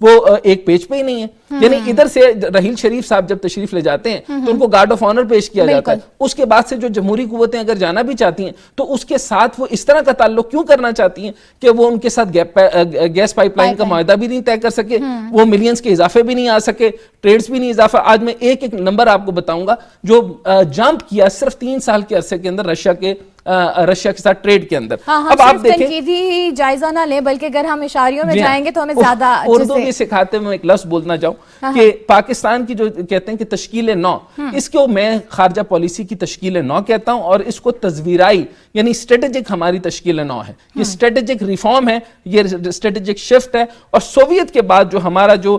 وہ ایک پیج پہ ہی نہیں ہیں. یعنی ادھر سے رحیل شریف صاحب جب تشریف لے جاتے ہیں تو ان کو گارڈ آف آنر پیش کیا جاتا ہے, اس کے بعد سے جو جمہوری قوتیں اگر جانا بھی چاہتی ہیں تو اس کے ساتھ وہ اس طرح کا تعلق کیوں کرنا چاہتی ہیں کہ وہ ان کے ساتھ گیس پائپ لائن کا معاہدہ بھی نہیں طے کر سکے, وہ ملینز کے اضافے بھی نہیں آ سکے, ٹریڈز بھی نہیں اضافہ. آج میں ایک ایک نمبر آپ کو بتاؤں گا جو جمپ کیا صرف 3 سال کے عرصے کے اندر رشیا کے ساتھ ٹریڈ کے اندر. اب آپ دیکھیں تنقیدی جائزہ نہ لیں بلکہ اگر ہم اشاریوں میں جائیں گے تو ہمیں زیادہ اردو بھی سکھاتے میں ایک لفظ بولنا چاہوں کہ پاکستان کی جو کہتے ہیں کہ تشکیل نو, اس کو میں خارجہ پالیسی کی تشکیل نو کہتا ہوں, اور اس کو تزویرائی یعنی اسٹریٹجک ہماری تشکیل نو ہے. یہ اسٹریٹجک ریفارم ہے, یہ اسٹریٹجک شفٹ ہے, اور سوویت کے بعد جو ہمارا جو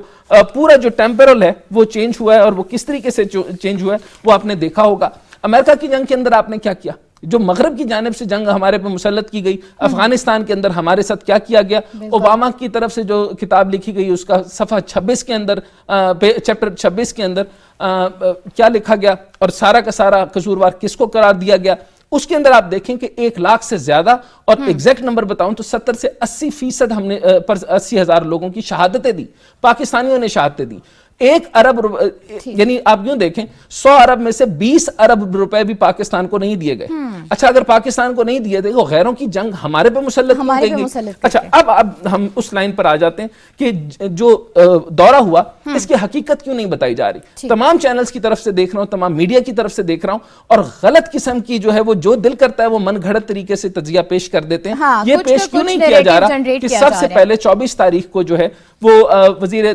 پورا جو ٹیمپرل ہے وہ چینج ہوا ہے, اور وہ کس طریقے سے چینج ہوا ہے وہ آپ نے دیکھا ہوگا. امریکہ کی جنگ کے اندر آپ نے کیا کیا, جو مغرب کی جانب سے جنگ ہمارے پہ مسلط کی گئی, افغانستان کے اندر ہمارے ساتھ کیا کیا گیا. اوباما کی طرف سے جو کتاب لکھی گئی اس کا صفحہ 26 کے اندر, چیپٹر 26 کے اندر کیا لکھا گیا اور سارا کا سارا قصوروار کس کو قرار دیا گیا. اس کے اندر آپ دیکھیں کہ 1 لاکھ سے زیادہ, اور ایگزیکٹ نمبر بتاؤں تو 70 سے 80% ہم نے 80,000 لوگوں کی شہادتیں دی, پاکستانیوں نے شہادتیں دی. 1 ارب یعنی آپ یوں دیکھیں 100 ارب میں سے 20 ارب روپے بھی پاکستان کو نہیں دیے گئے. اچھا اگر پاکستان کو نہیں دیے گئے تو غیروں کی جنگ ہمارے پہ مسلط کی گئی. اچھا اب ہم اس لائن پر آ جاتے ہیں کہ جو دورہ ہوا اس کی حقیقت کیوں نہیں بتائی جا رہی. تمام چینلز کی طرف سے دیکھ رہا ہوں, تمام میڈیا کی طرف سے دیکھ رہا ہوں, اور غلط قسم کی جو ہے وہ جو دل کرتا ہے وہ من گھڑت طریقے سے تجزیہ پیش کر دیتے ہیں. یہ پیش کیوں نہیں کیا جا رہا کہ سب سے پہلے 24 تاریخ کو جو ہے وہ وزیر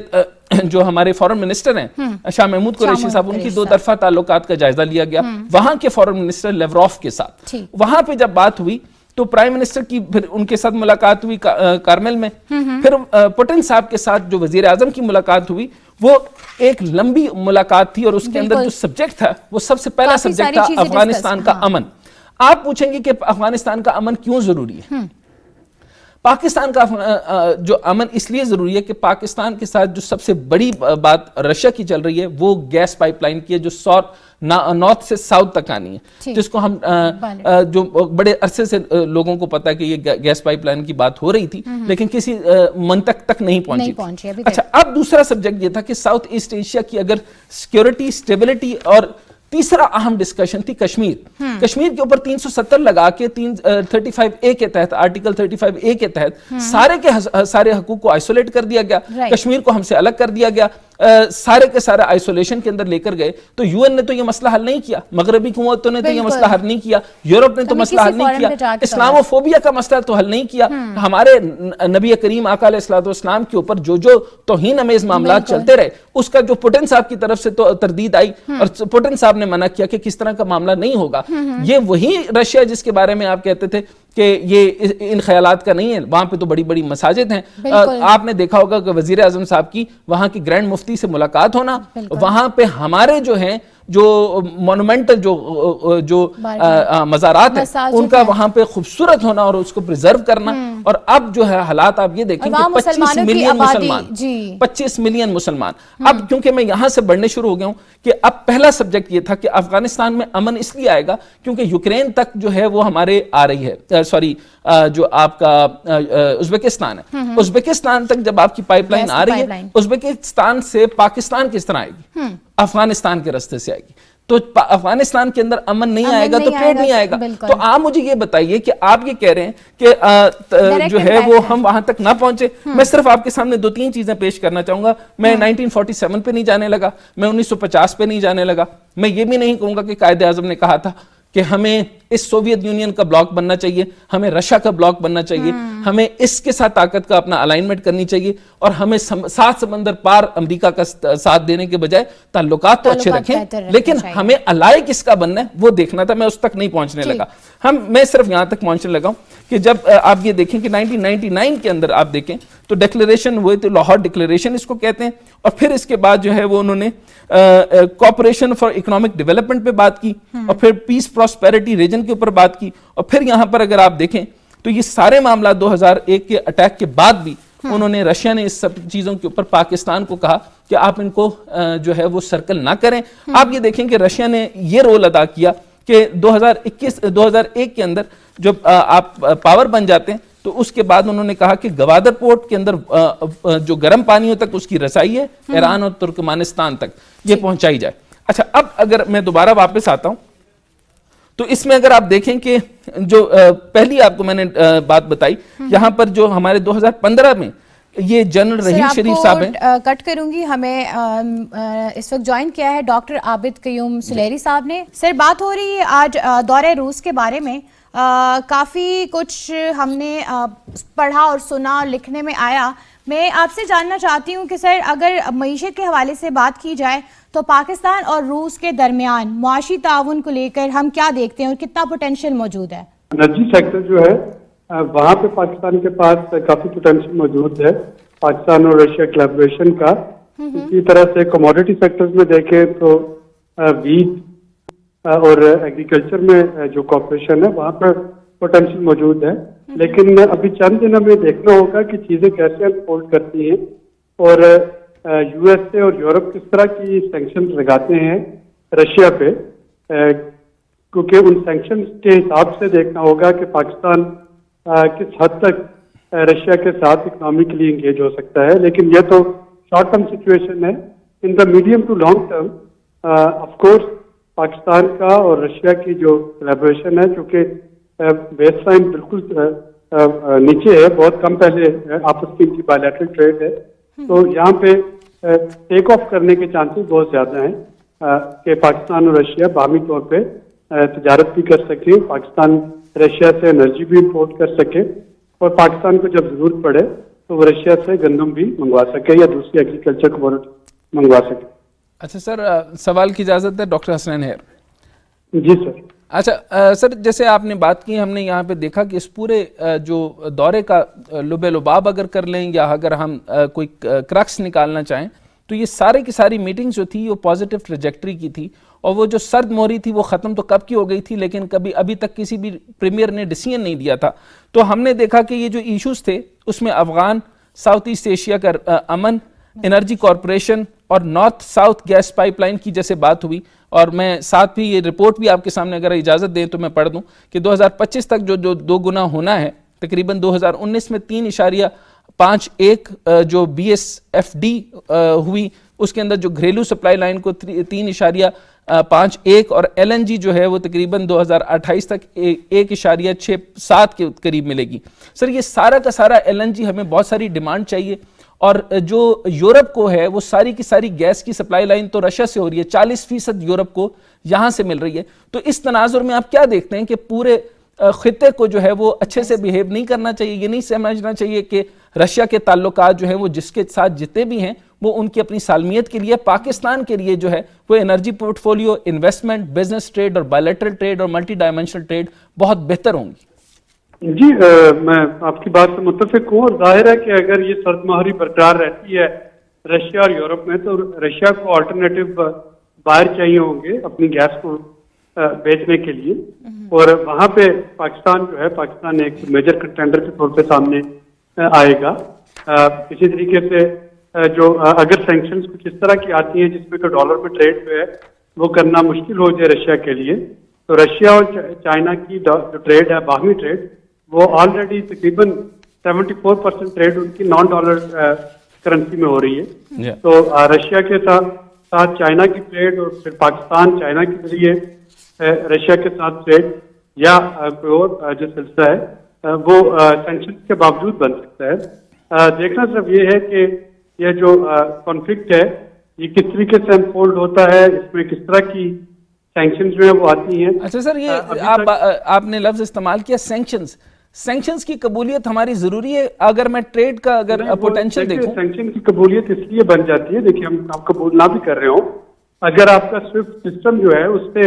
جو ہمارے فورن منسٹر ہیں شاہ محمود قریشی صاحب, ان کی 2 طرفہ تعلقات کا جائزہ لیا گیا وہاں کے فورن منسٹر لیوروف کے ساتھ. وہاں پہ جب بات ہوئی تو پرائم منسٹر کی پھر ان کے ساتھ ملاقات ہوئی کارمل میں, پھر پوٹن صاحب کے ساتھ جو وزیر اعظم کی ملاقات ہوئی وہ ایک لمبی ملاقات تھی, اور اس کے اندر جو سبجیکٹ تھا وہ سب سے پہلا سبجیکٹ تھا افغانستان کا امن. آپ پوچھیں گے کہ افغانستان کا امن کیوں ضروری ہے. پاکستان کا جو امن اس لیے ضروری ہے کہ پاکستان کے ساتھ جو سب سے بڑی بات رشیا کی چل رہی ہے وہ گیس پائپ لائن کی ہے, جو نارتھ سے ساؤتھ تک آنی ہے, جس کو ہم جو بڑے عرصے سے لوگوں کو پتا ہے کہ یہ گیس پائپ لائن کی بات ہو رہی تھی لیکن کسی منطق تک نہیں پہنچی. اچھا اب دوسرا سبجیکٹ یہ تھا کہ ساؤتھ ایسٹ ایشیا کی اگر سیکیورٹی, اسٹیبلٹی, اور تیسرا اہم ڈسکشن تھی کشمیر. کشمیر کے اوپر 370 لگا کے 35A کے تحت, آرٹیکل 35A کے تحت سارے حقوق کو آئسولیٹ کر دیا گیا, کشمیر کو ہم سے الگ کر دیا گیا, سارے کے سارے آئسولیشن کے اندر لے کر گئے. تو یو این نے تو یہ مسئلہ حل نہیں کیا, مغربی قوتوں نے تو یہ مسئلہ حل نہیں کیا, یورپ نے تو مسئلہ حل نہیں کیا, اسلاموفوبیا کا مسئلہ تو حل نہیں کیا. ہمارے نبی کریم آقا علیہ الصلوۃ والسلام کے اوپر جو توہین امیز معاملات چلتے رہے, اس کا جو پوٹن صاحب کی طرف سے تردید آئی, اور پوٹن صاحب نے منع کیا کہ کس طرح کا معاملہ نہیں ہوگا. یہ وہی رشیا جس کے بارے میں آپ کہتے تھے کہ یہ ان خیالات کا نہیں ہے, وہاں پہ تو بڑی بڑی مساجد ہیں. آپ نے دیکھا ہوگا کہ وزیر اعظم صاحب کی وہاں کی گرینڈ مفتی سے ملاقات ہونا, وہاں پہ ہمارے جو ہیں جو مونومنٹل جو مزارات ہیں ان کا وہاں پہ خوبصورت ہونا اور اس کو پریزرو کرنا. اور اب جو ہے حالات آپ یہ دیکھیں کہ 25 ملین مسلمان. اب کیونکہ میں یہاں سے بڑھنے شروع ہو گیا ہوں کہ اب پہلا سبجیکٹ یہ تھا کہ افغانستان میں امن اس لیے آئے گا کیونکہ یوکرین تک جو ہے وہ ہمارے آ رہی ہے, جو آپ کا ازبکستان ہے, ازبکستان تک جب آپ کی پائپ لائن آ رہی ہے, ازبکستان سے پاکستان کس طرح آئے گی, افغانستان کے راستے سے آئے گی. تو افغانستان کے اندر امن نہیں آئے گا تو ٹریڈ نہیں آئے گا. تو آپ مجھے یہ بتائیے کہ آپ یہ کہہ رہے ہیں کہ جو ہے وہ ہم وہاں تک نہ پہنچے. میں صرف آپ کے سامنے 2-3 چیزیں پیش کرنا چاہوں گا. میں 1947 پہ نہیں جانے لگا, میں 1950 پہ نہیں جانے لگا. میں یہ بھی نہیں کہوں گا کہ قائد اعظم نے کہا تھا کہ ہمیں اس سوویت یونین کا بلاک بننا چاہیے, ہمیں رشیا کا بلاک بننا چاہیے, ہمیں اس کے ساتھ طاقت کا اپنا الائنمنٹ کرنی چاہیے, اور ہمیں 7 سمندر پار امریکہ کا ساتھ دینے کے بجائے تعلقات تو اچھے رکھیں, لیکن ہمیں الائے کس کا بننا ہے وہ دیکھنا تھا. میں اس تک نہیں پہنچنے لگا. میں صرف یہاں تک پہنچنے لگا ہوں کہ جب آپ یہ دیکھیں کہ 1999 کے اندر آپ دیکھیں تو ڈیکلیریشن ہوئے تھے, لاہور ڈیکلیریشن اس کو کہتے ہیں, اور پھر اس کے بعد جو ہے وہ انہوں نے کوآپریشن فار اکنامک ڈیولپمنٹ پہ بات کی, اور پھر پیس پراسپیرٹی ریجن کے اوپر بات کی, اور پھر یہاں پر اگر آپ دیکھیں تو یہ سارے معاملات 2001 کے اٹیک کے بعد بھی انہوں نے, رشیا نے اس سب چیزوں کے اوپر پاکستان کو کہا کہ آپ ان کو جو ہے وہ سرکل نہ کریں. آپ یہ دیکھیں کہ رشیا نے یہ رول ادا کیا کہ 2001 کے اندر جب آپ پاور بن جاتے ہیں تو اس کے بعد انہوں نے کہا کہ گوادر پورٹ کے اندر جو گرم پانیوں تک اس کی رسائی ہے ایران اور ترکمانستان تک یہ پہنچائی جائے. اچھا اب اگر میں دوبارہ واپس آتا ہوں تو اس میں اگر آپ دیکھیں کہ جو پہلی آپ کو میں نے بات بتائی یہاں پر جو ہمارے 2015 میں یہ جنرل رحیل شریف صاحب ہیں. کٹ کروں گی, ہمیں اس وقت جوائن کیا ہے ڈاکٹر عابد قیوم سلیری صاحب نے. سر بات ہو رہی ہے آج دورہ روس کے بارے میں, کافی کچھ ہم نے پڑھا اور سنا, لکھنے میں آیا. میں آپ سے جاننا چاہتی ہوں کہ سر اگر معیشت کے حوالے سے بات کی جائے تو پاکستان اور روس کے درمیان معاشی تعاون کو لے کر ہم کیا دیکھتے ہیں اور کتنا پوٹینشیل موجود ہے؟ انرجی سیکٹر جو ہے وہاں پہ پاکستان کے پاس کافی پوٹینشیل موجود ہے پاکستان اور رشیا کلیبریشن کا. اسی طرح سے کموڈیٹی سیکٹرز میں دیکھیں تو ویٹ اور ایگریکلچر میں جو کوپریشن ہے وہاں پر پوٹینشیل موجود ہے. لیکن ابھی چند دن ہمیں دیکھنا ہوگا کہ چیزیں کیسے انفولڈ کرتی ہیں اور یو ایس اے اور یورپ کس طرح کی سینکشن لگاتے ہیں رشیا پہ, کیونکہ ان سینکشن کے حساب سے دیکھنا ہوگا کہ پاکستان کس حد تک رشیا کے ساتھ اکنامکلی انگیج ہو سکتا ہے. لیکن یہ تو شارٹ ٹرم سچویشن ہے. In the medium to long term of course Pakistan کا اور رشیا کی جو کولیبریشن ہے, چونکہ بیس لائن بالکل نیچے ہے, بہت کم پہلے آپس کی ان کی بائیلیٹرل ٹریڈ ہے, تو یہاں پہ ٹیک آف کرنے کے چانسز بہت زیادہ ہیں کہ پاکستان اور رشیا باہمی طور پہ تجارت بھی کر سکے, پاکستان رشیا سے انرجی بھی امپورٹ کر سکے, اور پاکستان کو جب ضرورت پڑے تو وہ رشیا سے گندم بھی منگوا سکے یا دوسری ایگریکلچر کموڈیٹی منگوا سکے. اچھا سر, سوال کی اجازت ہے ڈاکٹر حسنین ہیر؟ جی سر. اچھا سر, جیسے آپ نے بات کی, ہم نے یہاں پہ دیکھا کہ اس پورے جو دورے کا لب لباب اگر کر لیں یا اگر ہم کوئی کرکس نکالنا چاہیں تو یہ سارے کی ساری میٹنگز جو تھی وہ پازیٹیو ٹریجیکٹری کی تھی, اور وہ جو سرد موری تھی وہ ختم تو کب کی ہو گئی تھی, لیکن ابھی تک کسی بھی پریمیئر نے ڈیسیژن نہیں دیا تھا. تو ہم نے دیکھا کہ یہ جو ایشوز تھے اس میں افغان, ساؤتھ ایسٹ ایشیا کا امن, انرجی کارپوریشن اور north south gas pipeline کی جیسے بات ہوئی. اور میں ساتھ بھی یہ رپورٹ بھی آپ کے سامنے اگر اجازت دیں تو میں پڑھ دوں کہ 2025 تک جو 2 گنا ہونا ہے, تقریباً 2019 میں 3.51 جو بی ایس ایف ڈی ہوئی, اس کے اندر جو گھریلو سپلائی لائن کو 3.51 اور ایل این جی جو ہے وہ تقریباً 2028 تک 1.67 کے قریب ملے گی. سر یہ سارا کا سارا ایل این جی ہمیں بہت ساری ڈیمانڈ چاہیے, اور جو یورپ کو ہے وہ ساری کی ساری گیس کی سپلائی لائن تو رشیا سے ہو رہی ہے, 40% یورپ کو یہاں سے مل رہی ہے. تو اس تناظر میں آپ کیا دیکھتے ہیں کہ پورے خطے کو جو ہے وہ اچھے سے بیہیو نہیں کرنا چاہیے, یہ نہیں سمجھنا چاہیے کہ رشیا کے تعلقات جو ہیں وہ جس کے ساتھ جتنے بھی ہیں وہ ان کی اپنی سالمیت کے لیے, پاکستان کے لیے جو ہے وہ energy portfolio, investment, business trade اور بائیلیٹرل ٹریڈ اور ملٹی ڈائمینشنل ٹریڈ بہت بہتر ہوں گی؟ جی میں آپ کی بات سے متفق ہوں, اور ظاہر ہے کہ اگر یہ سرد مہری برقرار رہتی ہے رشیا اور یورپ میں تو رشیا کو آلٹرنیٹو باہر چاہیے ہوں گے اپنی گیس کو بیچنے کے لیے, اور وہاں پہ پاکستان جو ہے, پاکستان ایک میجر کنٹینڈر کے طور پہ سامنے آئے گا. اسی طریقے سے جو اگر سینکشنز کچھ اس طرح کی آتی ہیں جس میں کہ ڈالر میں ٹریڈ جو ہے وہ کرنا مشکل ہو جائے رشیا کے لیے, تو رشیا اور چائنا کی جو ٹریڈ ہے, باہمی ٹریڈ, وہ آلریڈی تقریباً 74% ٹریڈ ان کی نان ڈالر کرنسی میں ہو رہی ہے. تو رشیا کے ساتھ چائنا کی ٹریڈ اور پھر پاکستان چائنا کے ذریعے رشیا کے ساتھ ٹریڈ یا کوئی اور جو سلسلہ ہے وہ سینکشن کے باوجود بن سکتا ہے. دیکھنا صرف یہ ہے کہ یہ جو کانفلکٹ ہے یہ کس طریقے سے انفولڈ ہوتا ہے, اس میں کس طرح کی سینکشنز جو ہیں وہ آتی ہیں. اچھا سر, یہ آپ نے لفظ استعمال کیا سینکشنز کی قبولیت ہماری ضروری ہے اگر میں ٹریڈ کا اگر پوٹینشیل دیکھوں؟ سینکشن کی قبولیت اس لیے بن جاتی ہے, دیکھیے ہم قبول نہ بھی کر رہے ہوں, اگر آپ کا سوئفٹ سسٹم جو ہے اس پہ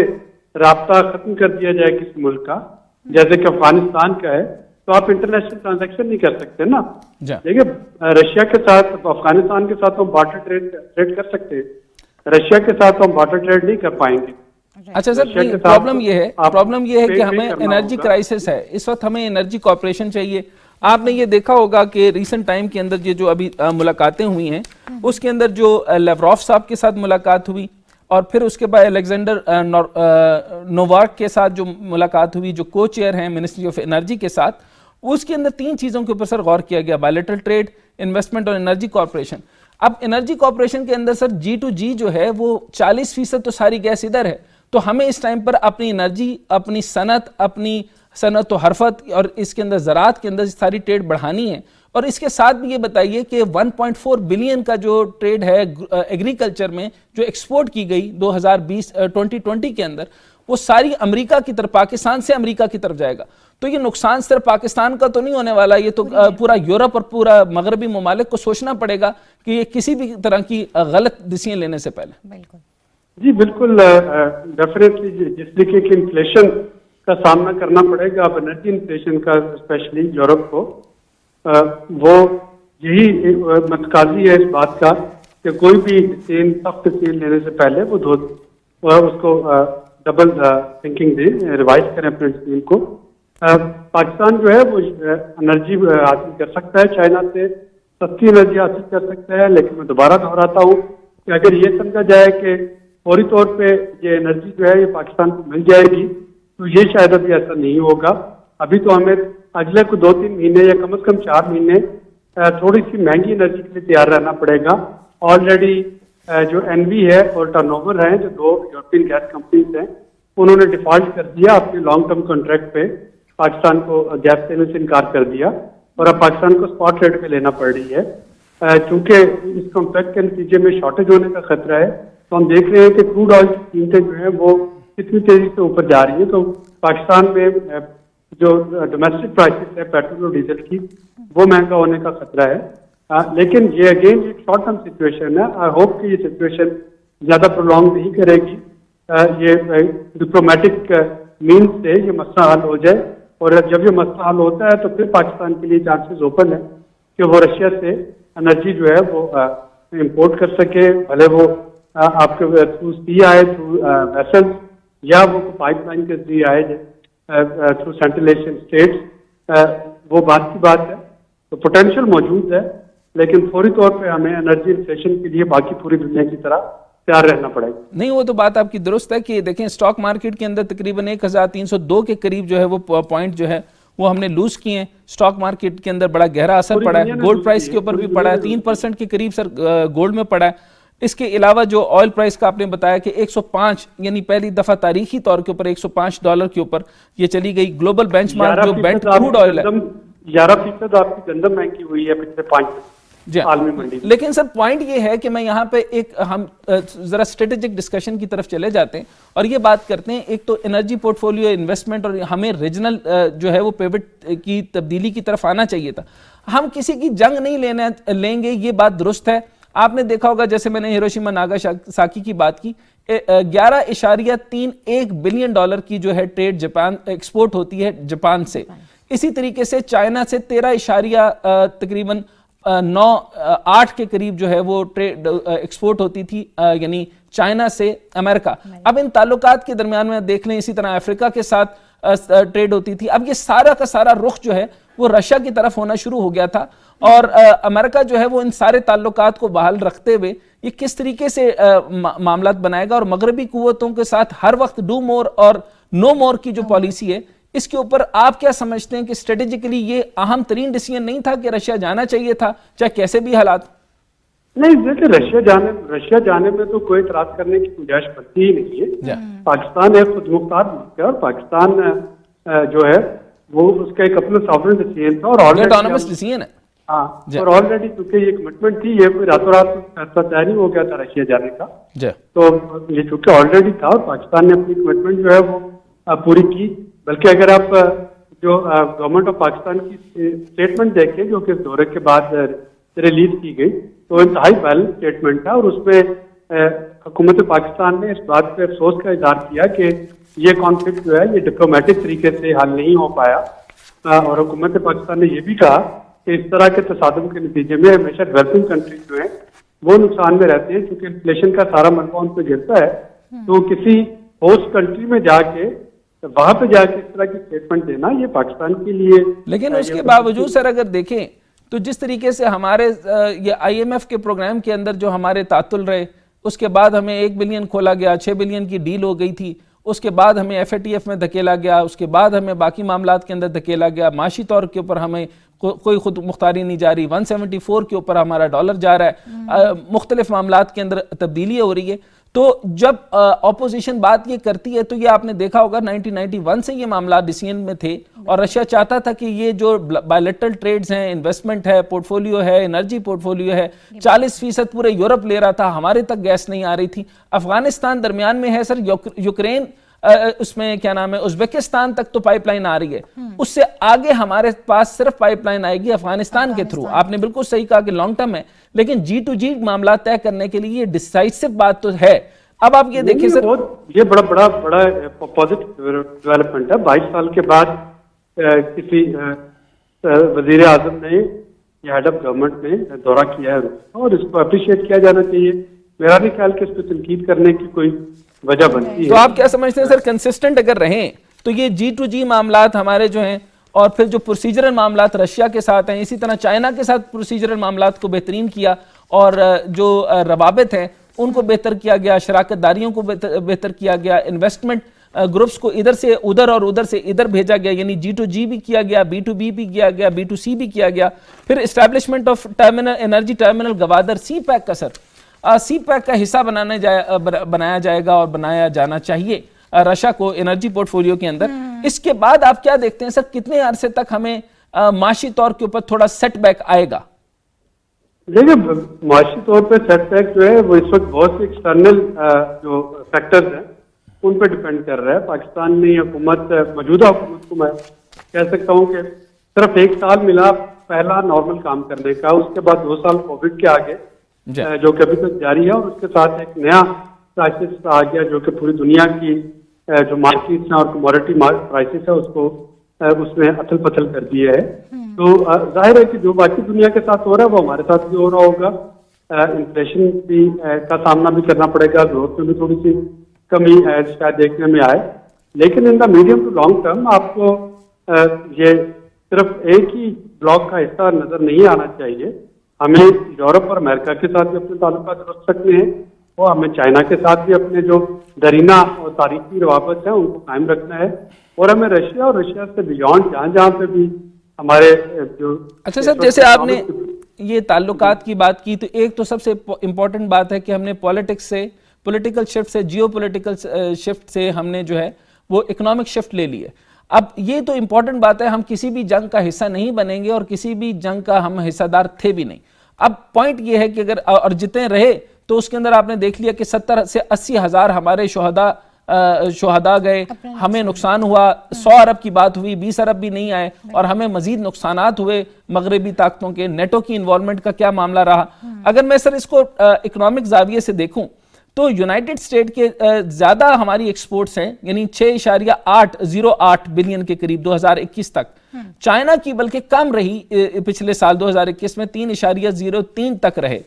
رابطہ ختم کر دیا جائے کسی ملک کا, جیسے کہ افغانستان کا ہے, تو آپ انٹرنیشنل ٹرانزیکشن نہیں کر سکتے نا. دیکھیے رشیا کے ساتھ, افغانستان کے ساتھ ہم بارٹر ٹریڈ کر سکتے ہیں, رشیا کے ساتھ ہم بارٹر ٹریڈ نہیں کر پائیں گے. اچھا سر, پرابلم یہ ہے کہ ہمیں انرجی کرائسس ہے اس وقت, ہمیں انرجی کارپوریشن چاہیے. آپ نے یہ دیکھا ہوگا کہ ریسنٹ ٹائم کے اندر یہ جو ابھی ملاقاتیں ہوئی ہیں اس کے اندر جو لیوروف صاحب کے ساتھ ملاقات ہوئی, اور پھر اس کے بعد الیگزینڈر نوواک کے ساتھ جو ملاقات ہوئی, جو کو چیئر ہیں منسٹری آف انرجی کے ساتھ, اس کے اندر 3 چیزوں کے اوپر سر غور کیا گیا: بائلیٹرل ٹریڈ، انویسٹمنٹ اور انرجی کارپوریشن. اب انرجی کارپوریشن کے اندر سر G2G جو ہے وہ 40% تو ساری گیس ادھر ہے، تو ہمیں اس ٹائم پر اپنی انرجی، اپنی صنعت و حرفت اور اس کے اندر زراعت کے اندر ساری ٹریڈ بڑھانی ہے. اور اس کے ساتھ بھی یہ بتائیے کہ 1.4 بلین کا جو ٹریڈ ہے ایگریکلچر میں جو ایکسپورٹ کی گئی 2020 کے اندر، وہ ساری امریکہ کی طرف، پاکستان سے امریکہ کی طرف جائے گا. تو یہ نقصان صرف پاکستان کا تو نہیں ہونے والا، یہ تو پورا یورپ اور پورا مغربی ممالک کو سوچنا پڑے گا کہ یہ کسی بھی طرح کی غلط ڈیسیژن لینے سے پہلے. بالکل جی بالکل، ڈیفینیٹلی جس طریقے کی انفلیشن کا سامنا کرنا پڑے گا اب انرجی انفلیشن کا اسپیشلی یورپ کو، وہ یہی متقاضی ہے اس بات کا کہ کوئی بھی سخت ڈیسیژن لینے سے پہلے وہ اس کو ڈبل تھنکنگ دیں، ریوائز کریں اپنے ڈیسیژن کو. پاکستان جو ہے وہ انرجی حاصل کر سکتا ہے چائنا سے، سستی انرجی حاصل کر سکتا ہے، لیکن میں دوبارہ دہراتا ہوں کہ اگر یہ سمجھا جائے کہ فوری طور پہ یہ انرجی جو ہے یہ پاکستان کو مل جائے گی تو یہ شاید ابھی ایسا نہیں ہوگا. ابھی تو ہمیں اگلے کو 2-3 مہینے یا کم از کم 4 مہینے تھوڑی سی مہنگی انرجی کے لیے تیار رہنا پڑے گا. آلریڈی جو NV ہے اور ٹرن اوور ہیں جو 2 یورپین گیس کمپنیز ہیں، انہوں نے ڈیفالٹ کر دیا اپنے لانگ ٹرم کانٹریکٹ پہ، پاکستان کو گیس دینے سے انکار کر دیا اور اب پاکستان کو اسپاٹ ریٹ پہ لینا پڑ رہی ہے. چونکہ اس کمپیکٹ کے نتیجے میں شارٹیج ہونے کا خطرہ ہے، تو ہم دیکھ رہے ہیں کہ کروڈ آئل کی قیمتیں جو ہیں وہ کتنی تیزی سے اوپر جا رہی ہیں. تو پاکستان میں جو ڈومیسٹک پرائسز ہے پیٹرول اور ڈیزل کی، وہ مہنگا ہونے کا خطرہ ہے. لیکن یہ اگین ایک شارٹ ٹرم سچویشن ہے. آئی ہوپ کہ یہ سچویشن زیادہ پرولونگ نہیں کرے گی. یہ ڈپلومیٹک مینس سے یہ مسئلہ حل ہو جائے، اور جب یہ مسئلہ حل ہوتا ہے تو پھر پاکستان کے لیے چانسز اوپن ہے کہ وہ رشیا سے انرجی جو ہے وہ امپورٹ کر سکے، بھلے وہ آپ کے تھرو سی آئے، تھرو ویسل، یا وہ پائپ لائن کے ذریعے آئے تھرو سینٹرل ایشین اسٹیٹس. وہ بات کی بات ہے. تو پوٹینشیل موجود ہے، لیکن فوری طور پہ ہمیں انرجی انفلیشن کے لیے باقی پوری دنیا کی طرح تیار رہنا پڑے گا. نہیں، وہ تو بات آپ کی درست ہے کہ دیکھیں اسٹاک مارکیٹ کے اندر تقریباً 1302 کے قریب جو ہے وہ پوائنٹ جو ہے وہ ہم نے لوز کیے ہیں. اسٹاک مارکیٹ کے اندر بڑا گہرا اثر پڑا ہے، گولڈ پرائس کے اوپر بھی پڑا ہے، 3% کے قریب سر گولڈ میں پڑا ہے. اس کے علاوہ جو آئل پرائس کا آپ نے بتایا کہ 105، یعنی پہلی دفعہ تاریخی طور کے اوپر $105 کے اوپر یہ چلی گئی. گلوبل بینچ مارک جو بینٹ کروڈ آئل ہے 11% آپ کی گندم مہنگی ہوئی ہے پچھلے 5 عالمی منڈی. لیکن سر پوائنٹ یہ ہے کہ میں یہاں پہ ہم ذرا اسٹریٹجک ڈسکشن کی طرف چلے جاتے ہیں اور یہ بات کرتے ہیں. ایک تو انرجی پورٹ فولیو انویسٹمنٹ، اور ہمیں ریجنل جو ہے وہ پیوٹ کی تبدیلی کی طرف آنا چاہیے تھا. ہم کسی کی جنگ نہیں لیں گے، یہ بات درست ہے. آپ نے دیکھا ہوگا جیسے میں نے ہیروشیما ناگاساکی کی بات کی، $11.31 بلین کی جو ہے ٹریڈ جاپان ایکسپورٹ ہوتی ہے جاپان سے. اسی طریقے سے چائنا سے 13 تقریباً 9-8 کے قریب جو ہے وہ ٹریڈ ایکسپورٹ ہوتی تھی، یعنی چائنا سے امریکہ. اب ان تعلقات کے درمیان میں دیکھ لیں، اسی طرح افریقہ کے ساتھ ٹریڈ ہوتی تھی. اب یہ سارا کا سارا رخ جو ہے وہ رشیا کی طرف ہونا شروع ہو گیا تھا، اور امریکہ جو ہے وہ ان سارے تعلقات کو بحال رکھتے ہوئے یہ کس طریقے سے معاملات بنائے گا، اور مغربی قوتوں کے ساتھ ہر وقت ڈو مور اور نو مور کی جو پالیسی ہے، اس کے اوپر آپ کیا سمجھتے ہیں کہ اسٹریٹجیکلی یہ اہم ترین ڈیسیژن نہیں تھا کہ رشیا جانا چاہیے تھا چاہے کیسے بھی حالات؟ نہیں، دیکھیں رشیا جانے میں تو کوئی اعتراض کرنے کی گنجائش بنتی ہی نہیں ہے. پاکستان ایک خود مختار ملک ہے، اور پاکستان جو ہے وہ اس کا ایک اپنا ساورن ڈیسیژن تھا، اور آٹونومس ڈیسیژن ہے. ہاں، اور آلریڈی کیونکہ یہ کمٹمنٹ تھی، یہ کوئی راتوں رات فیصلہ طے نہیں ہو گیا تھا رشیا جانے کا. تو یہ چونکہ آلریڈی تھا، اور پاکستان نے اپنی کمٹمنٹ جو ہے وہ پوری کی. بلکہ اگر آپ جو گورنمنٹ آف پاکستان کی اسٹیٹمنٹ دیکھیں جو کہ اس دورے کے بعد ریلیز کی گئی، تو انتہائی بیلنس اسٹیٹمنٹ تھا، اور اس میں حکومت پاکستان نے اس بات پہ افسوس کا اظہار کیا کہ یہ کانفلکٹ جو ہے یہ ڈپلومیٹک طریقے سے حل نہیں ہو پایا. اور حکومت پاکستان نے یہ بھی کہا کہ اس طرح کے تصادم کے نتیجے میں ہمیشہ ڈیولپنگ کنٹریز جو ہیں وہ نقصان میں رہتے ہیں، کیونکہ انفلیشن کا سارا منفع ان پہ گرتا ہے. تو کسی ہوسٹ کنٹری میں جا کے وہاں پہ جا کے اس طرح کی اسٹیٹمنٹ دینا یہ پاکستان کے لیے، لیکن اس کے باوجود سر اگر دیکھیں تو جس طریقے سے ہمارے یہ IMF کے پروگرام کے اندر جو ہمارے تعطل رہے، اس کے بعد ہمیں 1 بلین کھولا گیا، 6 بلین کی ڈیل ہو گئی تھی، اس کے بعد ہمیں FATF میں دھکیلا گیا, اس کے بعد ہمیں باقی معاملات کے اندر دھکیلا گیا, معاشی طور کے اوپر ہمیں کوئی خود مختاری نہیں جا رہی, 174 کے اوپر ہمارا ڈالر جا رہا ہے, مختلف معاملات کے اندر تبدیلی ہو رہی ہے. تو جب اپوزیشن بات یہ کرتی ہے تو یہ آپ نے دیکھا ہوگا 1991 سے یہ معاملات ڈیسیژن میں تھے, اور رشیا چاہتا تھا کہ یہ جو بائیلیٹرل ٹریڈز ہیں, انویسٹمنٹ ہے, پورٹ فولیو ہے, انرجی پورٹ فولیو ہے, 40% پورے یورپ لے رہا تھا, ہمارے تک گیس نہیں آ رہی تھی. افغانستان درمیان میں ہے سر, یوکرین اس میں کیا نام ہے, ازبکستان تک تو پائپ لائن آ رہی ہے, اس سے آگے ہمارے پاس صرف پائپ لائن آئے گی افغانستان کے تھرو. آپ نے بالکل صحیح کہا کہ لانگ ٹرم ہے, لیکن G2G معاملات طے کرنے کے لیے یہ ڈیسائسو بات تو ہے. اب آپ یہ دیکھیں سر, یہ بڑا پازیٹیو ڈیولپمنٹ ہے. 22 سال کے بعد کسی وزیر اعظم نے یا ہیڈ آف گورنمنٹ نے دورہ کیا ہے اور اس کو اپریشیٹ کیا جانا چاہیے. میرا بھی خیال کہ اس پہ تنقید کرنے کی کوئی وجہ بنتی ہے. تو آپ کیا سمجھتے ہیں سر, کنسسٹنٹ اگر رہیں تو یہ G2G معاملات ہمارے جو ہیں, اور پھر جو پروسیجرل معاملات رشیا کے ساتھ ہیں, اسی طرح چائنا کے ساتھ پروسیجرل معاملات کو بہترین کیا, اور جو روابط ہیں ان کو بہتر کیا گیا, شراکت داریوں کو بہتر کیا گیا, انویسٹمنٹ گروپس کو ادھر سے ادھر اور ادھر سے ادھر بھیجا گیا, یعنی G2G بھی کیا گیا, B2B بھی کیا گیا, B2C بھی کیا گیا. پھر establishment of terminal, energy terminal Gwadar, CPEC کا سر, سی پیک کا حصہ بنایا جائے گا اور بنایا جانا چاہیے رشیا کو انرجی پورٹ فولیو کے اندر. اس کے بعد آپ کیا دیکھتے ہیں سر, کتنے عرصے تک ہمیں معاشی طور کے اوپر تھوڑا سیٹ بیک آئے گا؟ دیکھیں, معاشی طور پہ سیٹ بیک جو ہے وہ اس وقت بہت سے ایکسٹرنل جو فیکٹرز ہیں ان پہ ڈیپینڈ کر رہا ہے. پاکستان میں حکومت, موجودہ حکومت کو میں کہہ سکتا ہوں کہ صرف 1 سال ملا پہلا نارمل کام کرنے کا, اس کے بعد 2 سال کووڈ کے آگے جو کہ ابھی تک جاری ہے, اور اس کے ساتھ ایک نیا کرائسس آ گیا جو کہ پوری دنیا کی جو مارکیٹس ہیں اور کموڈٹی پرائسز ہے اس کو اس نے اتھل پتھل کر دیا ہے. تو ظاہر ہے کہ جو باقی دنیا کے ساتھ ہو رہا ہے وہ ہمارے ساتھ بھی ہو رہا ہوگا. انفلیشن بھی کا سامنا بھی کرنا پڑے گا, گروتھ میں بھی تھوڑی سی کمی شاید دیکھنے میں آئے, لیکن in the medium to long term آپ کو یہ صرف ایک ہی بلاک کا حصہ نظر نہیں آنا چاہیے. ہمیں یورپ اور امریکہ کے ساتھ بھی اپنے تعلقات درست رکھنے ہیں, اور ہمیں چائنا کے ساتھ بھی اپنے جو درینہ اور تاریخی روابط ہیں ان کو قائم رکھنا ہے, اور ہمیں رشیا اور رشیا سے بیونڈ جہاں پہ بھی ہمارے جو. اچھا سر, جیسے آپ نے یہ تعلقات کی بات کی, تو ایک تو سب سے امپورٹنٹ بات ہے کہ ہم نے پولیٹکس سے, پولیٹیکل شفٹ سے, جیو پولیٹیکل شفٹ سے ہم نے جو ہے وہ اکنامک شفٹ لے لی ہے. اب یہ تو امپورٹنٹ بات ہے, ہم کسی بھی جنگ کا حصہ نہیں بنیں گے اور کسی بھی جنگ کا ہم حصہ دار تھے بھی نہیں. اب پوائنٹ یہ ہے کہ اگر اور جتنے رہے تو اس کے اندر آپ نے دیکھ لیا کہ 70 سے 80 ہزار ہمارے شہداء گئے, ہمیں نقصان ہوا, 100 ارب کی بات ہوئی, 20 ارب بھی نہیں آئے, اور ہمیں مزید نقصانات ہوئے مغربی طاقتوں کے. نیٹو کی انوالومنٹ کا کیا معاملہ رہا. اگر میں سر اس کو اکنامک زاویے سے دیکھوں تو یونائٹڈ اسٹیٹ کے زیادہ ہماری ایکسپورٹس ہیں, یعنی 6.808 بلین کے قریب 2021 تک. چائنا کی بلکہ کم رہی پچھلے سال 2021 میں, 3.03 تک رہے.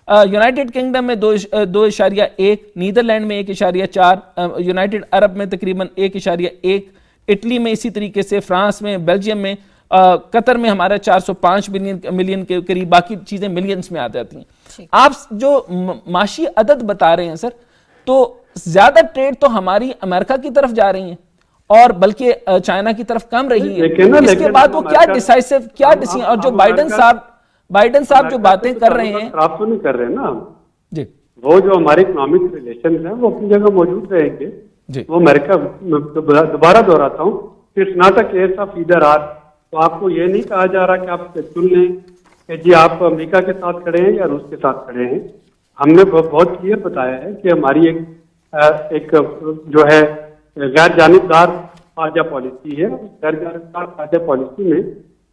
یونائٹڈ کنگڈم میں 2.1, نیدرلینڈ میں 1.4, یونائٹڈ عرب میں تقریباً 1.1, اٹلی میں اسی طریقے سے, فرانس میں, بیلجیم میں, قطر میں ہمارا 405 ملین کے قریب, باقی چیزیں ملینز میں آ جاتی ہیں. آپ جو معاشی عدد بتا رہے ہیں سر, تو زیادہ ٹریڈ تو ہماری امریکہ کی طرف جا رہی ہیں اور بلکہ چائنا کی طرف کم رہی ہے. اس کے بعد وہ کیا ڈیسائسو, کیا ڈیسیژن, اور جو بائیڈن صاحب جو باتیں کر رہے ہیں, خراب تو نہیں کر رہے نا جی, وہ جو ہمارے اکنامک ریلیشنز ہیں وہ اپنی جگہ موجود رہیں گے. وہ امریکہ دوبارہ دہراتا ہوں, it's not a case of either or. تو آپ کو یہ نہیں کہا جا رہا کہ آپ چن لیں کہ جی آپ امریکہ کے ساتھ کھڑے ہیں یا روس کے ساتھ کھڑے ہیں. ہم نے بہت کلیئر بتایا ہے کہ ہماری ایک جو ہے غیر جانبدار خارجہ پالیسی ہے. غیر جانبدار خارجہ پالیسی میں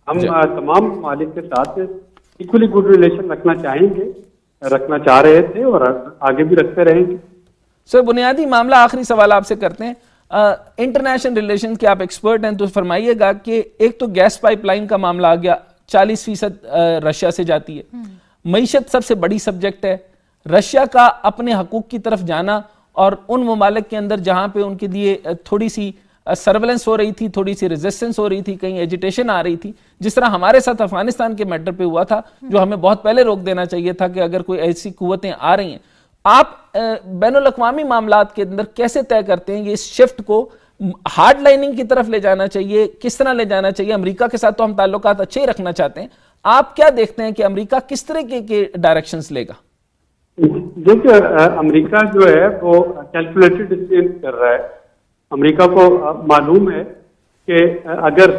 ہم تمام ممالک کے ساتھ ایکولی گڈ ریلیشن رکھنا چاہیں گے, رکھنا چاہ رہے تھے اور آگے بھی رکھتے رہیں گے. سر بنیادی معاملہ, آخری سوال آپ سے کرتے ہیں, انٹرنیشنل ریلیشن کے آپ ایکسپرٹ ہیں, تو فرمائیے گا کہ ایک تو گیس پائپ لائن کا معاملہ آ گیا, 40% رشیا سے جاتی ہے. معیشت سب سے بڑی سبجیکٹ ہے. رشیا کا اپنے حقوق کی طرف جانا اور ان ممالک کے اندر جہاں پہ ان کے لیے تھوڑی سی سرویلنس ہو رہی تھی, تھوڑی سی ریزسٹنس ہو رہی تھی, کہیں ایجیٹیشن آ رہی تھی, جس طرح ہمارے ساتھ افغانستان کے میٹر پہ ہوا تھا, جو ہمیں بہت پہلے روک دینا چاہیے تھا کہ اگر کوئی ایسی قوتیں آ رہی ہیں. آپ بین الاقوامی معاملات کے اندر کیسے طے کرتے ہیں یہ اس شفٹ کو ہارڈ لائننگ کی طرف لے جانا چاہیے, کس طرح لے جانا چاہیے؟ امریکہ کے ساتھ تو ہم تعلقات اچھے ہی رکھنا چاہتے ہیں, آپ کیا دیکھتے ہیں کہ امریکہ کس طرح کے ڈائریکشنز لے گا؟ دیکھیے امریکہ جو ہے وہ کیلکولیٹڈ ڈیسیژن کر رہا ہے. امریکہ کو معلوم ہے کہ اگر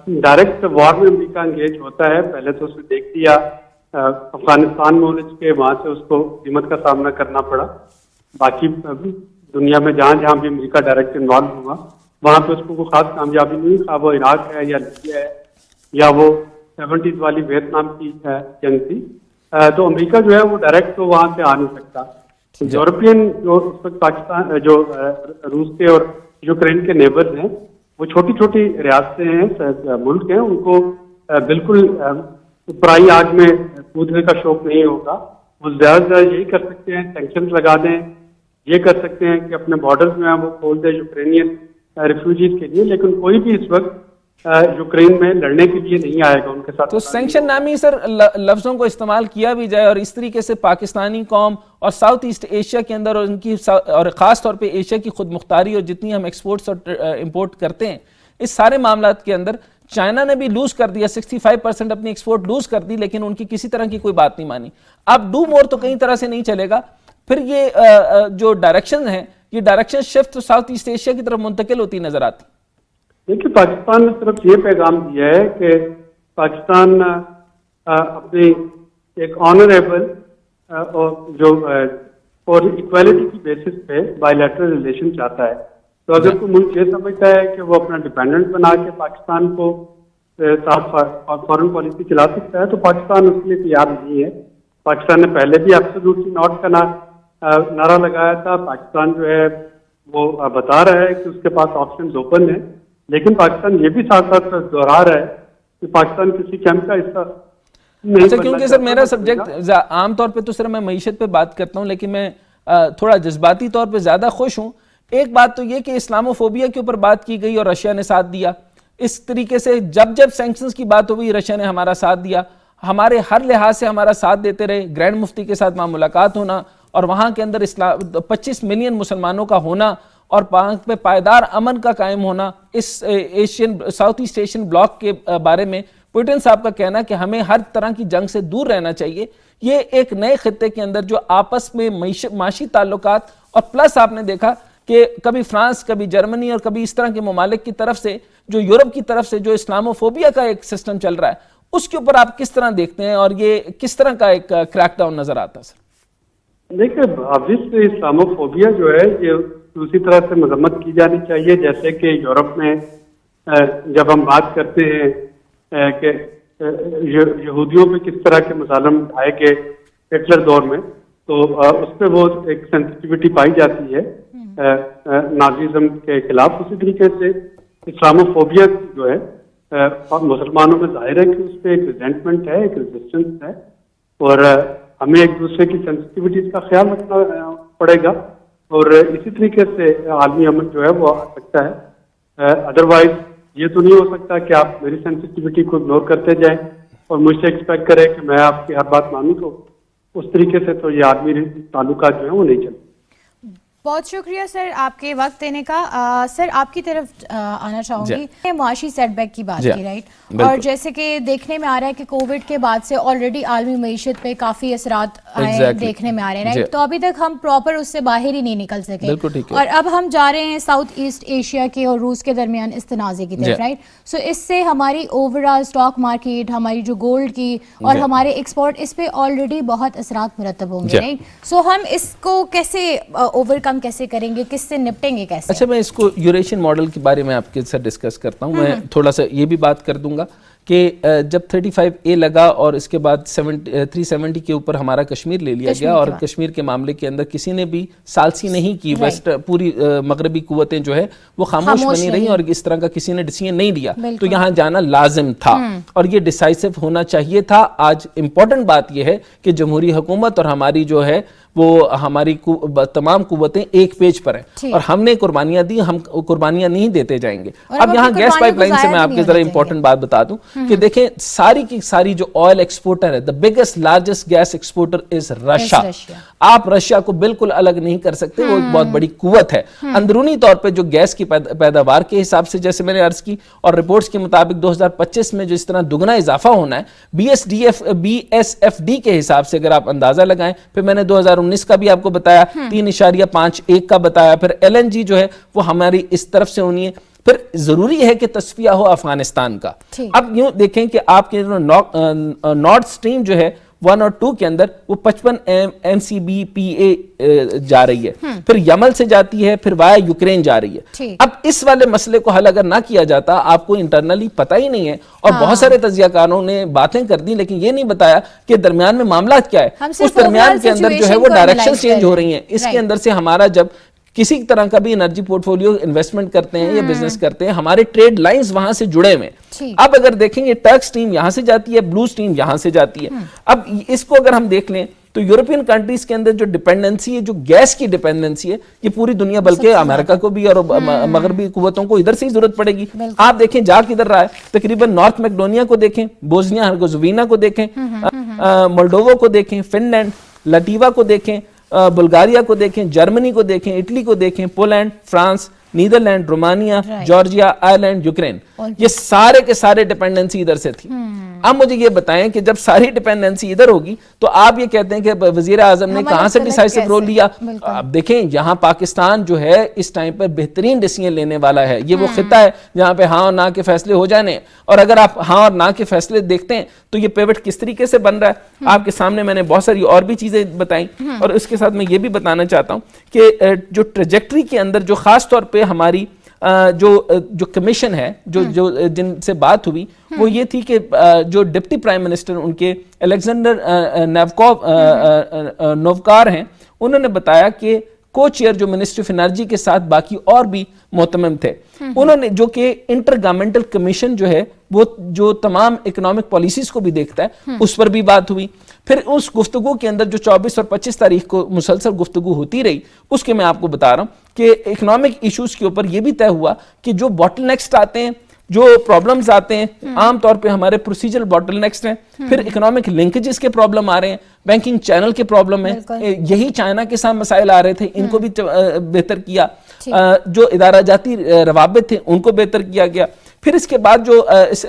ڈائریکٹ وار میں امریکہ انگیج ہوتا ہے, پہلے تو اس نے دیکھ لیا افغانستان میں الجھ کے وہاں سے اس کو قیمت کا سامنا کرنا پڑا. باقی دنیا میں جہاں جہاں بھی امریکہ ڈائریکٹ انوالو ہوا وہاں پہ اس کو کوئی خاص کامیابی نہیں, خواہ وہ عراق ہے یا لیبیا ہے یا وہ 70s والی ویتنام کی جنگ تھی. تو امریکہ جو ہے وہ ڈائریکٹ تو وہاں سے آ نہیں سکتا. یورپین جو اس وقت پاکستان جو روس کے اور یوکرین کے نیبرز ہیں وہ چھوٹی چھوٹی ریاستیں ہیں, ملک ہیں, ان کو بالکل پرائی آگ میں کودنے کا شوق نہیں ہوگا. وہ زیادہ سے زیادہ یہی کر سکتے ہیں سینکشنز لگا دیں, یہ کر سکتے ہیں کہ اپنے بارڈرز میں وہ کھول دیں یوکرینین ریفیوجیز کے لیے, لیکن کوئی بھی اس وقت یوکرین میں لڑنے کے لیے نہیں آئے گا ان کے ساتھ. تو سینکشن نامی سر لفظوں کو استعمال کیا بھی جائے اور اس طریقے سے پاکستانی قوم اور ساؤتھ ایسٹ ایشیا کے اندر اور ان کی اور خاص طور پہ ایشیا کی خود مختاری اور جتنی ہم ایکسپورٹس اور امپورٹ کرتے ہیں اس سارے معاملات کے اندر چائنا نے بھی لوز کر دیا, 65% اپنی ایکسپورٹ لوز کر دی, لیکن ان کی کسی طرح کی کوئی بات نہیں مانی. اب ڈو مور تو کئی طرح سے نہیں چلے گا. پھر یہ جو ڈائریکشن ہیں یہ ڈائریکشن شفٹ تو ساؤتھ ایسٹ ایشیا کی طرف منتقل ہوتی نظر آتی. دیکھیے پاکستان نے صرف یہ پیغام دیا ہے کہ پاکستان اپنی ایک آنریبل اور جو اور ایکویلٹی کی بیسس پہ بائی لیٹرل ریلیشن چاہتا ہے. تو اگر کوئی ملک یہ سمجھتا ہے کہ وہ اپنا ڈیپینڈنٹ بنا کے پاکستان کو ساتھ فارن پالیسی چلا سکتا ہے تو پاکستان اس کے لیے تیار نہیں ہے. پاکستان نے پہلے بھی ایبسولوٹلی ناٹ کا نعرہ لگایا تھا. پاکستان جو ہے وہ بتا رہا ہے کہ اس کے پاس آپشنز اوپن ہیں, لیکن پاکستان یہ بھی ساتھ ساتھ دوہرا رہا ہے کہ پاکستان کسی کیمپ کا حصہ نہیں. اچھا, کیونکہ سر میرا سبجیکٹ عام طور پہ تو صرف میں معیشت پہ بات کرتا ہوں, لیکن میں تھوڑا جذباتی طور پہ زیادہ خوش ہوں. ایک بات تو یہ کہ اسلاموفوبیا کے اوپر بات کی گئی اور رشیا نے ساتھ دیا. اس طریقے سے جب سینکشنز کی بات ہوئی رشیا نے ہمارا ساتھ دیا, ہمارے ہر لحاظ سے ہمارا ساتھ دیتے رہے. گرینڈ مفتی کے ساتھ وہاں ملاقات ہونا اور وہاں کے اندر 25 ملین مسلمانوں کا ہونا اور پاک پہ پائیدار امن کا قائم ہونا, اس ساؤتھ ایسٹ ایشین بلاک کے بارے میں پوٹن صاحب کا کہنا کہ ہمیں ہر طرح کی جنگ سے دور رہنا چاہیے. یہ ایک نئے خطے کے اندر جو آپس میں معاشی تعلقات اور پلس آپ نے دیکھا کہ کبھی فرانس, کبھی جرمنی اور کبھی اس طرح کے ممالک کی طرف سے جو یورپ کی طرف سے جو اسلاموفوبیا کا ایک سسٹم چل رہا ہے, اس کے اوپر آپ کس طرح دیکھتے ہیں اور یہ کس طرح کا ایک کریک ڈاؤن نظر آتا ہے سر؟ دیکھیں obviously اسلاموفوبیا جو ہے یہ دوسری طرح سے مذمت کی جانی چاہیے. جیسے کہ یورپ میں جب ہم بات کرتے ہیں کہ یہودیوں پہ کس طرح کے مظالم ڈھائے گئے ہٹلر دور میں, تو اس پہ وہ ایک سینسٹیوٹی پائی جاتی ہے نازیزم کے خلاف. اسی طریقے سے اسلاموفوبیا جو ہے مسلمانوں میں ظاہر ہے کہ اس پہ ایک ریزنٹمنٹ ہے, ایک ریزسٹنس ہے, اور ہمیں ایک دوسرے کی سینسٹیوٹیز کا خیال رکھنا پڑے گا. اور اسی طریقے سے عالمی امن جو ہے وہ آ سکتا ہے. ادروائز یہ تو نہیں ہو سکتا کہ آپ میری سینسٹیوٹی کو اگنور کرتے جائیں اور مجھ سے ایکسپیکٹ کریں کہ میں آپ کی ہر بات مانوں. تو اس طریقے سے تو یہ عالمی تعلقات جو ہیں وہ نہیں چلتے. بہت شکریہ سر آپ کے وقت دینے کا. سر آپ کی طرف آنا چاہوں گی. معاشی سیٹ بیک کی بات کی رائٹ, اور جیسے کہ دیکھنے میں آ رہا ہے کہ کووڈ کے بعد سے آلریڈی عالمی معیشت پہ کافی اثرات آئے دیکھنے میں آ رہے ہیں رائٹ. تو ابھی تک ہم پراپر اس سے باہر ہی نہیں نکل سکے, اور اب ہم جا رہے ہیں ساؤتھ ایسٹ ایشیا کے اور روس کے درمیان اس تنازع کی طرف رائٹ. سو اس سے ہماری اوور آل اسٹاک مارکیٹ, ہماری جو گولڈ کی اور ہمارے ایکسپورٹ, اس پہ آلریڈی بہت اثرات مرتب ہوں گے رائٹ. سو ہم اس کو کیسے اوور کیسے کریں گے, کس سے نپٹیں گے, کیسے؟ اچھا, میں اس کو یوریشین ماڈل کے بارے میں آپ کے ساتھ ڈسکس کرتا ہوں. میں تھوڑا سا یہ بھی بات کر دوں گا کہ جب 35A لگا اور اس کے بعد 370 کے اوپر ہمارا کشمیر لے لیا گیا, اور کشمیر کے معاملے کے اندر کسی نے بھی سالسی نہیں کی. ویسٹ پوری مغربی قوتیں جو ہے وہ خاموش بنی رہی اور اس طرح کا کسی نے ڈیسیژن نہیں لیا. تو یہاں جانا لازم تھا اور یہ ڈیسائسو ہونا چاہیے تھا. آج امپورٹنٹ بات یہ ہے کہ جمہوری حکومت اور ہماری جو ہے وہ ہماری تمام قوتیں ایک پیج پر ہیں اور ہم نے قربانیاں دی, ہم قربانیاں نہیں دیتے جائیں گے. اب یہاں گیس پائپ لائن سے میں آپ کے ذرا امپورٹنٹ بات بتا دوں کہ دیکھیں ساری کی ساری جو آئل ایکسپورٹر ہے, the biggest largest gas exporter is Russia. آپ رشیا کو بالکل الگ نہیں کر سکتے, وہ ایک بہت بڑی قوت ہے. اندرونی طور پہ جو گیس کی پیداوار کے حساب سے جیسے میں نے عرض کی, اور رپورٹس کے مطابق 2025 میں جو اس طرح دگنا اضافہ ہونا ہے, BSFD کے حساب سے اگر آپ اندازہ لگائیں, پھر میں نے 2019 کا بھی آپ کو بتایا 3.51 کا بتایا, پھر LNG جو ہے وہ ہماری اس طرف سے ہونی ہے. پھر ضروری ہے کہ تصفیہ ہو افغانستان کا. اب یوں دیکھیں کہ آپ کے نارتھ سٹریم جو ہے 1 اور 2 کے اندر وہ 55 MCBPA جا رہی ہے, پھر یمن سے جاتی ہے, پھر وایا یوکرین جا رہی ہے. اب اس والے مسئلے کو حل اگر نہ کیا جاتا, آپ کو انٹرنلی پتہ ہی نہیں ہے, اور بہت سارے تجزیہ کاروں نے باتیں کر دی لیکن یہ نہیں بتایا کہ درمیان میں معاملات کیا ہے. اس درمیان کے اندر جو ہے وہ ڈائریکشن چینج ہو رہی ہیں. اس کے اندر سے ہمارا جب کسی طرح کا بھی انرجی پورٹ فولیو انویسٹمنٹ کرتے ہیں یا بزنس کرتے ہیں, ہمارے ٹریڈ لائنز وہاں سے جڑے ہوئے ہیں. اب اگر دیکھیں گے ٹرک سٹریم یہاں سے جاتی ہے, بلو سٹریم یہاں سے جاتی ہے. اب اس کو اگر ہم دیکھ لیں تو یورپین کنٹریز کے اندر جو ڈیپینڈنسی ہے, جو گیس کی ڈیپینڈنسی ہے, یہ پوری دنیا بلکہ امریکہ کو بھی اور مغربی قوتوں کو ادھر سے ہی ضرورت پڑے گی. آپ دیکھیں جا کدھر رہا ہے, تقریباً نارتھ میکڈونیا کو دیکھیں, بوسنیا ہرزیگووینا کو دیکھیں, مولڈووا کو دیکھیں, فن لینڈ, لٹیوا کو دیکھیں, بلغاریہ کو دیکھیں, جرمنی کو دیکھیں, اٹلی کو دیکھیں, Poland, France, Netherland, Romania, Georgia, Ireland, Ukraine, یہ سارے کے سارے ڈیپینڈنسی ادھر سے تھی. اب مجھے یہ بتائیں کہ جب ساری ڈیپینڈنسی ادھر ہوگی تو آپ یہ کہتے ہیں کہ وزیر اعظم نے کہاں سے ڈیسائیسو رول لیا. اب دیکھیں یہاں پاکستان جو ہے اس ٹائم پر بہترین ڈیسیژن لینے والا ہے. یہ وہ خطہ ہے جہاں پہ ہاں اور نہ کے فیصلے ہو جانے, اور اگر آپ ہاں اور نہ کے فیصلے دیکھتے ہیں تو یہ پیوٹ کس طریقے سے بن رہا ہے. آپ کے سامنے میں نے بہت ساری اور بھی چیزیں بتائیں, اور اس کے ساتھ میں یہ بھی بتانا چاہتا ہوں کہ جو ٹریجیکٹری کے اندر جو خاص طور پہ ہماری جو کمیشن ہے, جو جن سے بات ہوئی, وہ یہ تھی کہ جو ڈپٹی پرائم منسٹر ان کے الیگزینڈر نووکار ہیں, انہوں نے بتایا کہ کو چیئر جو منسٹری آف انرجی کے ساتھ باقی اور بھی محتمم تھے, انہوں نے جو کہ انٹر گورنمنٹل کمیشن جو ہے وہ جو تمام اکنامک پالیسیز کو بھی دیکھتا ہے, اس پر بھی بات ہوئی. پھر اس گفتگو کے اندر جو 24 اور 25 تاریخ کو مسلسل گفتگو ہوتی رہی, اس کے میں آپ کو بتا رہا ہوں کہ اکنامک ایشوز کے اوپر یہ بھی طے ہوا کہ جو باٹل نیکسٹ آتے ہیں, جو پرابلمز آتے ہیں, عام طور پہ ہمارے پروسیجر باٹل نیکسٹ ہیں, پھر اکنامک لنکیجز کے پرابلم آ رہے ہیں, بینکنگ چینل کے پرابلم ہیں, یہی چائنا کے ساتھ مسائل آ رہے تھے, ان کو بھی بہتر کیا, جو ادارہ جاتی روابط تھے ان کو بہتر کیا گیا. پھر اس کے بعد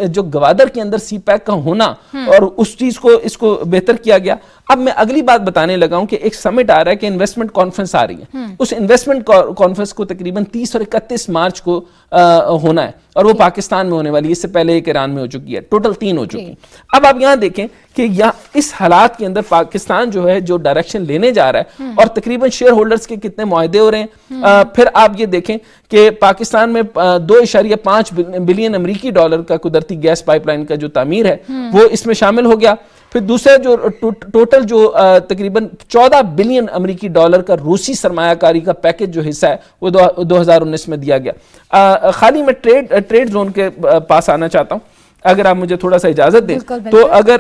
جو گوادر کے اندر سی پیک کا ہونا اور اس چیز کو اس کو بہتر کیا گیا. اب میں اگلی بات بتانے لگا ہوں کہ ایک سمٹ آ رہا ہے کہ انویسٹمنٹ کانفرنس آ رہی ہے. اس انویسٹمنٹ کانفرنس کو تقریباً 30 اور 31 مارچ کو ہونا ہے, اور وہ پاکستان میں ہونے والی ہے. اس سے پہلے ایک ایران میں ہو چکی ہے, ٹوٹل 3 ہو چکی. اب آپ یہاں دیکھیں کہ اس حالات کے اندر پاکستان جو ہے جو ڈائریکشن لینے جا رہا ہے, اور تقریباً شیئر ہولڈرز کے کتنے معاہدے ہو رہے ہیں. پھر آپ یہ دیکھیں کہ پاکستان میں 2.5 بلین امریکی ڈالر کا قدرتی گیس پائپ لائن کا جو تعمیر ہے وہ اس میں شامل ہو گیا. پھر دوسرا جو ٹوٹل جو تقریباً 14 بلین امریکی ڈالر کا روسی سرمایہ کاری کا پیکج جو حصہ ہے وہ 2019 میں دیا گیا. خالی میں ٹریڈ زون کے پاس آنا چاہتا ہوں, اگر آپ مجھے تھوڑا سا اجازت دیں. تو اگر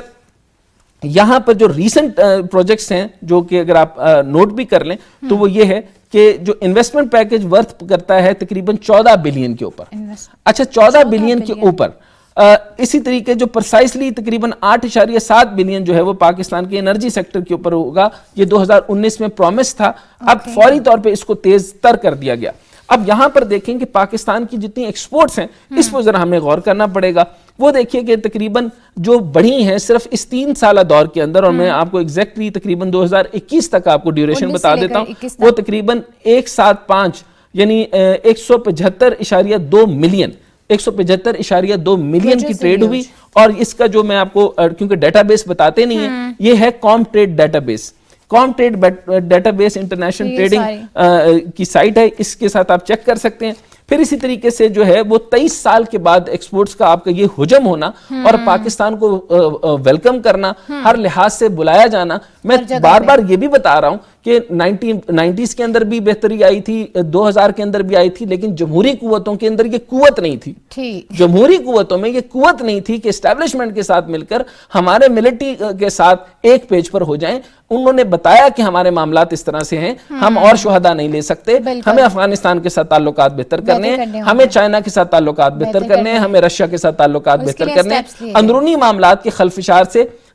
یہاں پر جو ریسنٹ پروجیکٹس ہیں جو کہ اگر آپ نوٹ بھی کر لیں تو وہ یہ ہے کہ جو انویسٹمنٹ پیکج ورتھ کرتا ہے تقریباً 14 بلین کے اوپر. اچھا 14 بلین کے اوپر. اسی طریقے جو پرسائسلی تقریباً 8.7 بلین جو ہے وہ پاکستان کے انرجی سیکٹر کے اوپر ہوگا. یہ 2019 میں پرومس تھا, اب فوری طور پہ اس کو تیز تر کر دیا گیا. اب یہاں پر دیکھیں کہ پاکستان کی جتنی ایکسپورٹس ہیں اس پر ذرا ہمیں غور کرنا پڑے گا. وہ دیکھیے کہ تقریباً جو بڑھی ہیں صرف اس 3 سالہ دور کے اندر, اور میں آپ کو ایگزیکٹلی تقریباً 2021 تک آپ کو ڈیوریشن بتا دیتا ہوں, وہ تقریباً 175 یعنی 175.2 ملین 175.2 ملین کی ٹریڈ ہوئی. اور اس کا جو میں آپ کو کیونکہ ڈیٹا بیس بتاتے نہیں ہیں, یہ ہے کام ٹریڈ ڈیٹا بیس. کام trade data base international trading کی سائٹ ہے, اس کے ساتھ آپ چیک کر سکتے ہیں. پھر اسی طریقے سے جو ہے وہ 23 سال کے بعد ایکسپورٹس کا آپ کا یہ حجم ہونا اور پاکستان کو ویلکم کرنا, ہر لحاظ سے بلایا جانا. میں بار بار یہ بھی بتا رہا ہوں کہ 1990s کے اندر بھی بہتری آئی تھی, 2000 کے اندر بھی آئی تھی, لیکن جمہوری قوتوں کے اندر یہ قوت نہیں تھی. جمہوری قوتوں میں یہ قوت نہیں تھی کہ اسٹیبلشمنٹ کے ساتھ مل کر ہمارے ملٹری کے ساتھ ایک پیج پر ہو جائیں. انہوں نے بتایا کہ ہمارے معاملات اس طرح سے ہیں, ہم اور شہداء نہیں لے سکتے, ہمیں افغانستان کے ساتھ تعلقات بہتر کرنے ہیں, ہمیں چائنا کے ساتھ تعلقات بہتر کرنے ہیں, ہمیں رشیا کے ساتھ تعلقات بہتر کرنے ہیں. اندرونی معاملات کے خلفشار سے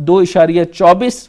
2.24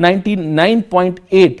99.8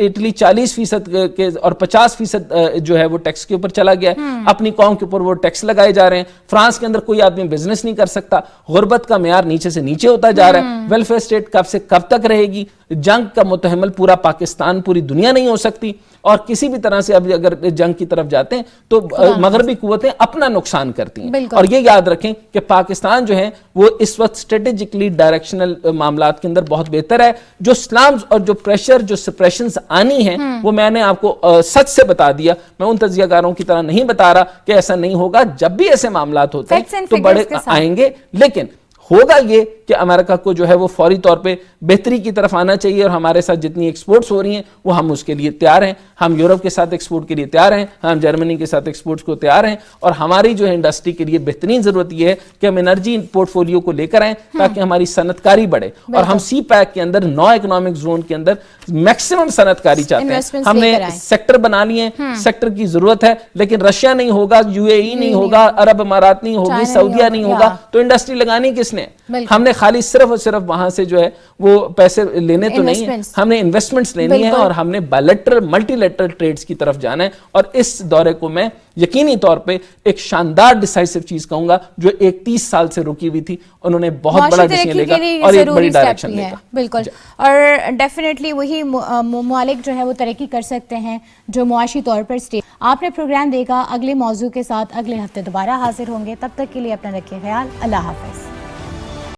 اٹلی 40% کے اور 50% جو ہے وہ ٹیکس کے اوپر چلا گیا ہے, اپنی قوم کے اوپر وہ ٹیکس لگائے جا رہے ہیں. فرانس کے اندر کوئی آدمی بزنس نہیں کر سکتا, غربت کا معیار نیچے سے نیچے ہوتا جا رہا ہے. ویلفیئر اسٹیٹ کب سے کب تک رہے گی؟ جنگ کا متحمل پورا پاکستان, پوری دنیا نہیں ہو سکتی, اور کسی بھی طرح سے اب اگر جنگ کی طرف جاتے ہیں تو مغربی قوتیں اپنا نقصان کرتی ہیں. اور یہ یاد رکھیں کہ پاکستان جو ہے وہ اس وقت اسٹریٹجکلی ڈائریکشنل معاملات کے اندر بہت بہتر ہے. جو سلامز اور جو پریشر, جو سپریشنز آنی ہیں, وہ میں نے آپ کو سچ سے بتا دیا. میں ان تجزیہ کاروں کی طرح نہیں بتا رہا کہ ایسا نہیں ہوگا. جب بھی ایسے معاملات ہوتے ہیں تو بڑے آئیں گے, لیکن ہوگا یہ کہ امریکہ کو جو ہے وہ فوری طور پہ بہتری کی طرف آنا چاہیے, اور ہمارے ساتھ جتنی ایکسپورٹس ہو رہی ہیں وہ ہم اس کے لیے تیار ہیں. ہم یورپ کے ساتھ ایکسپورٹ کے لیے تیار ہیں, ہم جرمنی کے ساتھ ایکسپورٹس کو تیار ہیں, اور ہماری جو ہے انڈسٹری کے لیے بہترین ضرورت یہ ہے کہ ہم انرجی پورٹ فولیو کو لے کر آئیں تاکہ ہماری صنعت کاری بڑھے. اور ہم سی پیک کے اندر 9 اکنامک زون کے اندر میکسیمم صنعت کاری چاہتے ہیں. ہم نے سیکٹر بنا لیے ہیں, سیکٹر کی ضرورت ہے, لیکن رشیا نہیں ہوگا, UAE نہیں ہوگا, عرب امارات نہیں ہوگی, سعودیہ نہیں ہوگا, تو انڈسٹری لگانی کس نے؟ ہم نے خالی صرف اور صرف وہاں سے جو ہے وہ پیسے لینے تو نہیں ہیں, ہم نے انویسٹمنٹس لینی ہیں, اور ہم نے بائلیٹرل ملٹی لیٹرل ٹریڈز کی طرف جانا ہے. اور اس دورے کو میں یقینی طور پہ ایک شاندار ڈیسائسو چیز کہوں گا, جو 31 سال سے رکی ہوئی تھی. انہوں نے بہت بڑا ڈیسیژن لے گا اور ایک بڑی ڈائریکشن لے گا. بالکل, اور ڈیفینیٹلی وہی ممالک جو ہے وہ ترقی کر سکتے ہیں جو معاشی طور پر اسٹیبل. آپ نے پروگرام دیکھا, اگلے موضوع کے ساتھ اگلے ہفتے دوبارہ حاضر ہوں گے. تب تک کے لیے اپنا رکھیے خیال. اللہ حافظ.